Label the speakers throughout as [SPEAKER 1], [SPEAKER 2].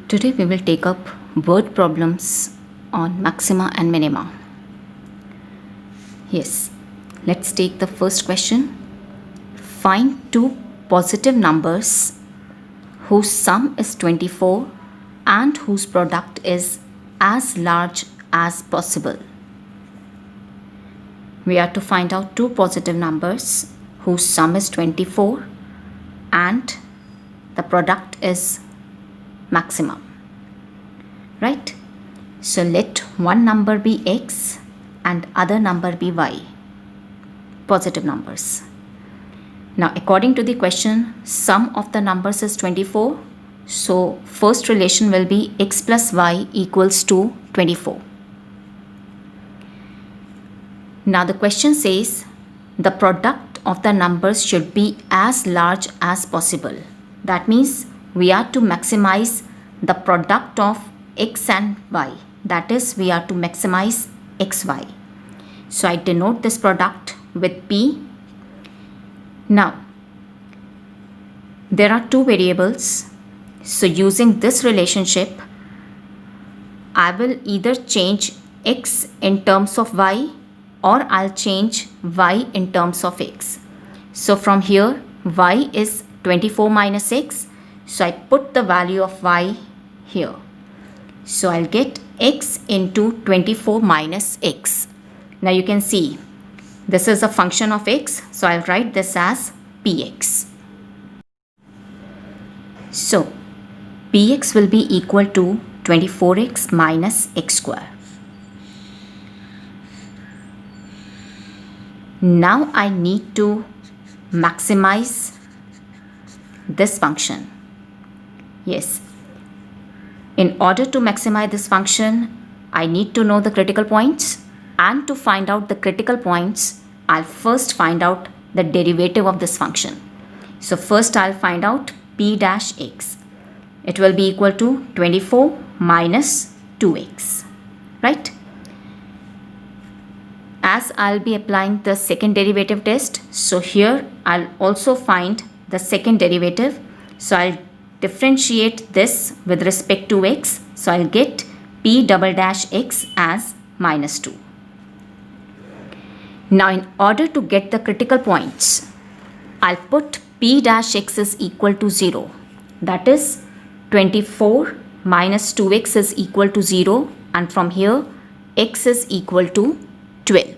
[SPEAKER 1] Today we will take up word problems on maxima and minima. Yes, let's take the first question. Find two positive numbers whose sum is 24 and whose product is as large as possible. We are to find out two positive numbers whose sum is 24 and the product is maximum, right? So let one number be x and other number be y, positive numbers. Now according to the question, sum of the numbers is 24, so first relation will be x plus y equals to 24. Now the question says the product of the numbers should be as large as possible. That means we are to maximize the product of x and y. That is, we are to maximize xy. So I denote this product with p. Now there are two variables. So using this relationship, I will either change x in terms of y or I'll change y in terms of x. So from here, y is 24 minus x. So I put the value of y here. So I'll get x into 24 minus x. Now you can see this is a function of x. So I'll write this as px. So px will be equal to 24x minus x square. Now I need to maximize this function. Yes. In order to maximize this function, I need to know the critical points, and to find out the critical points, I'll first find out the derivative of this function. So first I'll find out p dash x. It will be equal to 24 minus 2x, right? As I'll be applying the second derivative test, so here I'll also find the second derivative. So I'll differentiate this with respect to x. So I'll get p double dash x as minus 2. Now in order to get the critical points, I'll put p dash x is equal to 0. That is 24 minus 2x is equal to 0, and from here x is equal to 12.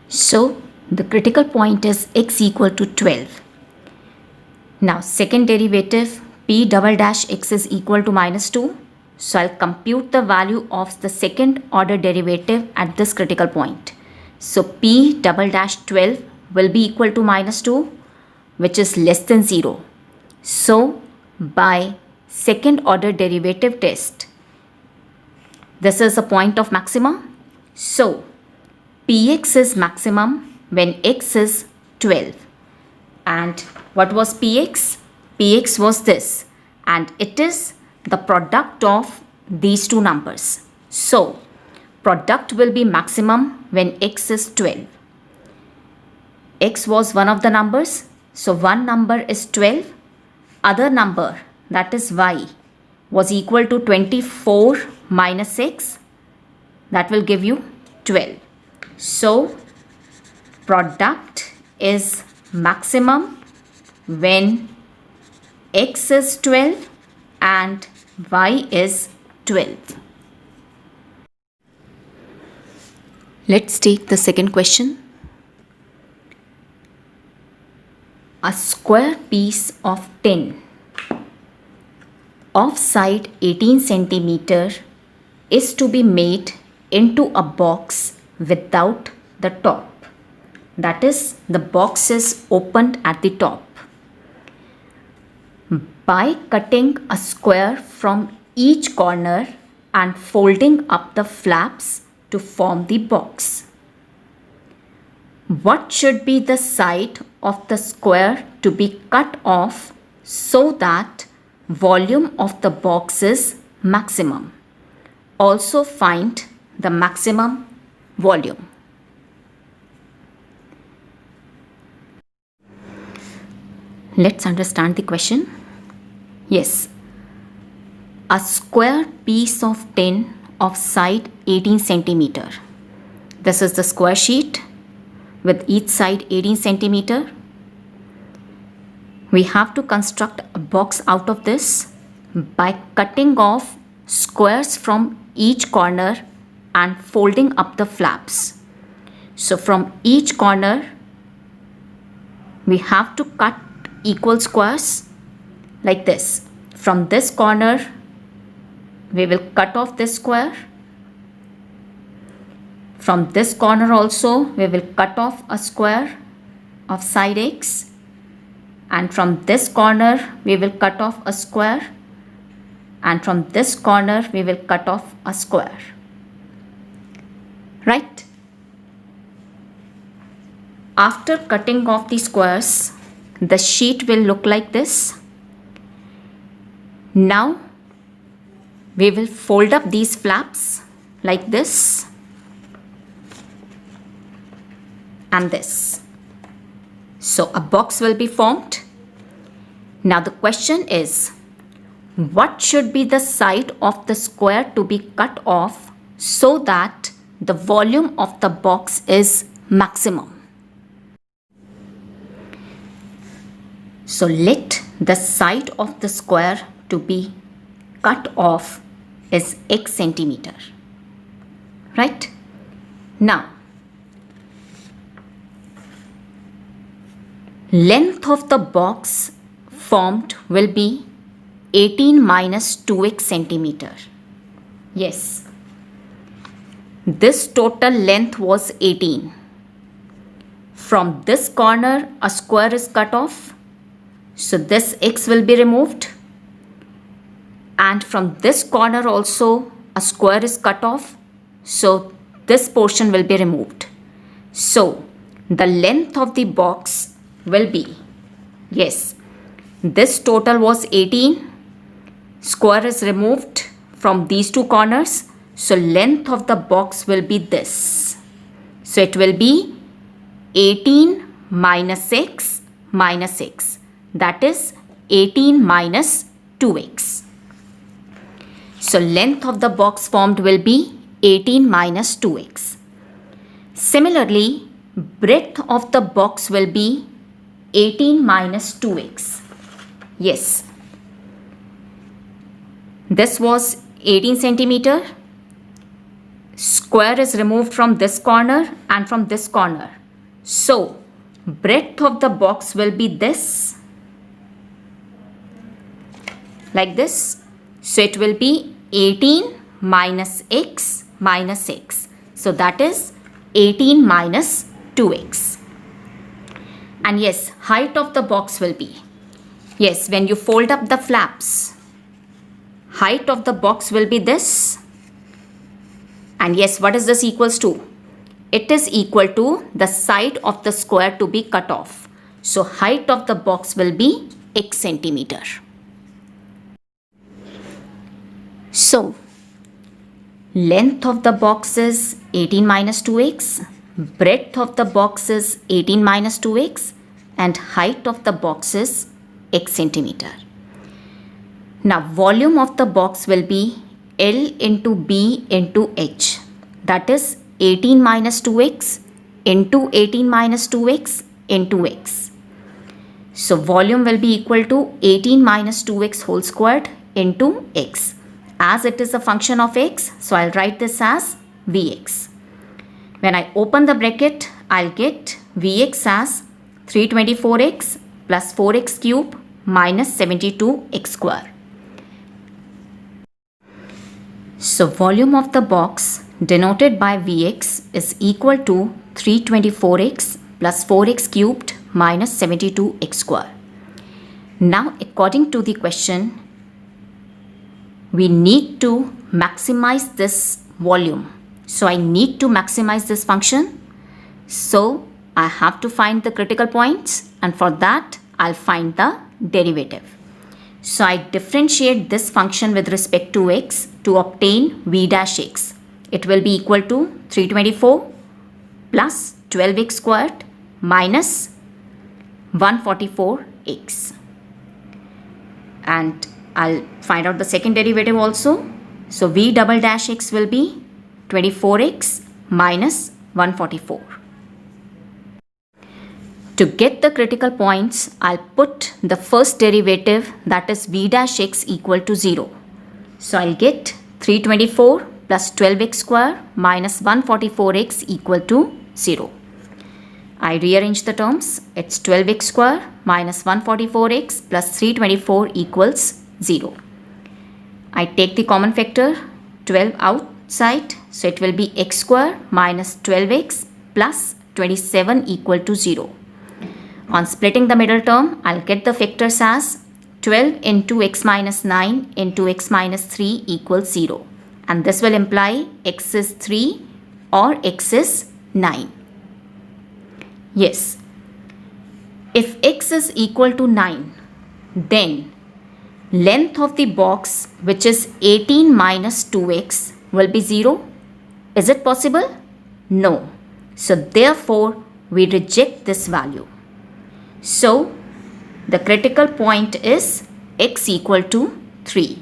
[SPEAKER 1] So the critical point is x equal to 12. Now second derivative, p double dash x is equal to minus 2. So I'll compute the value of the second order derivative at this critical point. So p double dash 12 will be equal to minus 2, which is less than 0. So by second order derivative test, this is a point of maxima. So px is maximum when x is 12. And what was px? Px was this, and it is the product of these two numbers. So product will be maximum when x is 12. X was one of the numbers, so one number is 12. Other number, that is y, was equal to 24 minus x. That will give you 12. So product is maximum when x is 12 and y is 12. Let's take the second question. A square piece of tin of side 18 centimeter is to be made into a box without the top. That is, the box is opened at the top. By cutting a square from each corner and folding up the flaps to form the box, what should be the side of the square to be cut off so that volume of the box is maximum? Also find the maximum volume. Let's understand the question. Yes, a square piece of tin of side 18 centimeter. This is the square sheet with each side 18 centimeter. We have to construct a box out of this by cutting off squares from each corner and folding up the flaps. So from each corner we have to cut equal squares like this. From this corner we will cut off this square. From this corner also we will cut off a square of side x, and from this corner we will cut off a square, and from this corner we will cut off a square. Right? After cutting off the squares, the sheet will look like this. Now we will fold up these flaps like this and this. So a box will be formed. Now the question is, what should be the side of the square to be cut off so that the volume of the box is maximum? So let the side of the square to be cut off is x centimeter. Right? Now, length of the box formed will be 18 minus 2x centimeter. Yes, this total length was 18. From this corner a square is cut off, so this x will be removed, and from this corner also a square is cut off, so this portion will be removed. So the length of the box will be, yes, this total was 18, square is removed from these two corners, so length of the box will be this. So it will be 18 minus x minus x, that is 18 minus 2x. So length of the box formed will be 18 minus 2x. Similarly, breadth of the box will be 18 minus 2x. Yes, this was 18 centimeter. Square is removed from this corner and from this corner. So breadth of the box will be this, like this. So it will be 18 minus x minus x. So that is 18 minus 2x. And yes, height of the box will be, yes, when you fold up the flaps, height of the box will be this. And yes, what is this equals to? It is equal to the side of the square to be cut off. So height of the box will be x centimeter. So length of the box is 18 minus 2x, breadth of the box is 18 minus 2x, and height of the box is x centimeter. Now volume of the box will be L into B into H, that is 18 minus 2x into 18 minus 2x into x. So volume will be equal to 18 minus 2x whole squared into x. As it is a function of x, so I'll write this as Vx. When I open the bracket, I'll get Vx as 324x plus 4x cube minus 72x square. So volume of the box denoted by Vx is equal to 324x plus 4x cubed minus 72x square. Now according to the question, we need to maximize this volume. So I need to maximize this function. So I have to find the critical points, and for that I'll find the derivative. So I differentiate this function with respect to x to obtain v dash x. It will be equal to 324 plus 12x squared minus 144x. And I'll find out the second derivative also. So v double dash x will be 24x minus 144. To get the critical points, I'll put the first derivative, that is v dash x, equal to 0. So I'll get 324 plus 12x square minus 144x equal to 0. I rearrange the terms. It's 12x square minus 144x plus 324 equals 0. I take the common factor 12 outside, so it will be x square minus 12x plus 27 equal to 0. On splitting the middle term, I'll get the factors as 12 into x minus 9 into x minus 3 equals 0. And this will imply x is 3 or x is 9. Yes, if x is equal to 9, then length of the box, which is 18 minus 2x, will be 0. Is it possible? No. So therefore, we reject this value. So the critical point is x equal to 3.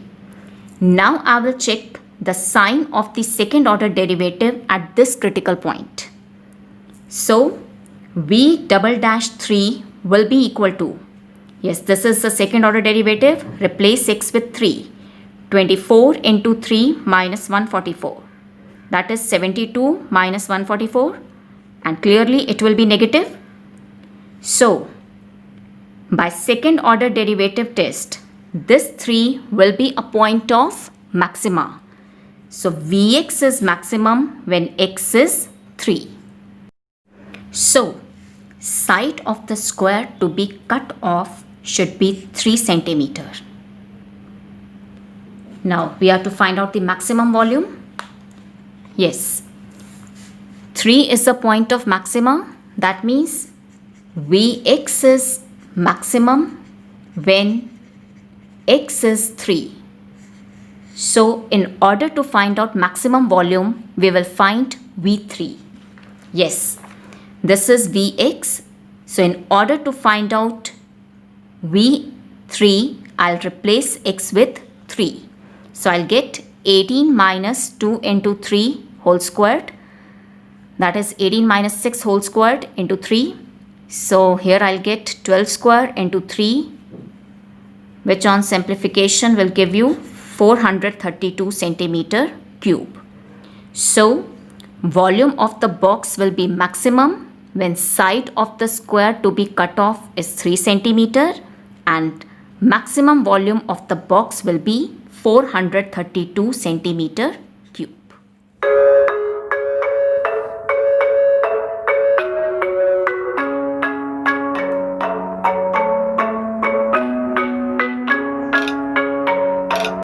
[SPEAKER 1] Now I will check the sign of the second order derivative at this critical point. So v double dash 3 will be equal to, yes, this is the second order derivative, replace x with 3. 24 into 3 minus 144. That is 72 minus 144, and clearly it will be negative. So by second order derivative test, this 3 will be a point of maxima. So Vx is maximum when x is 3. So side of the square to be cut off should be 3 centimeter. Now we have to find out the maximum volume. Yes, 3 is the point of maxima. That means Vx is maximum when x is 3. So in order to find out maximum volume, we will find V3. Yes, this is Vx. So in order to find out V3, I'll replace x with 3. So I'll get 18 minus 2 into 3 whole squared. That is 18 minus 6 whole squared into 3. So here I'll get 12 square into 3, which on simplification will give you 432 centimeter cube. So volume of the box will be maximum when side of the square to be cut off is 3 centimeter, and maximum volume of the box will be 432 centimeter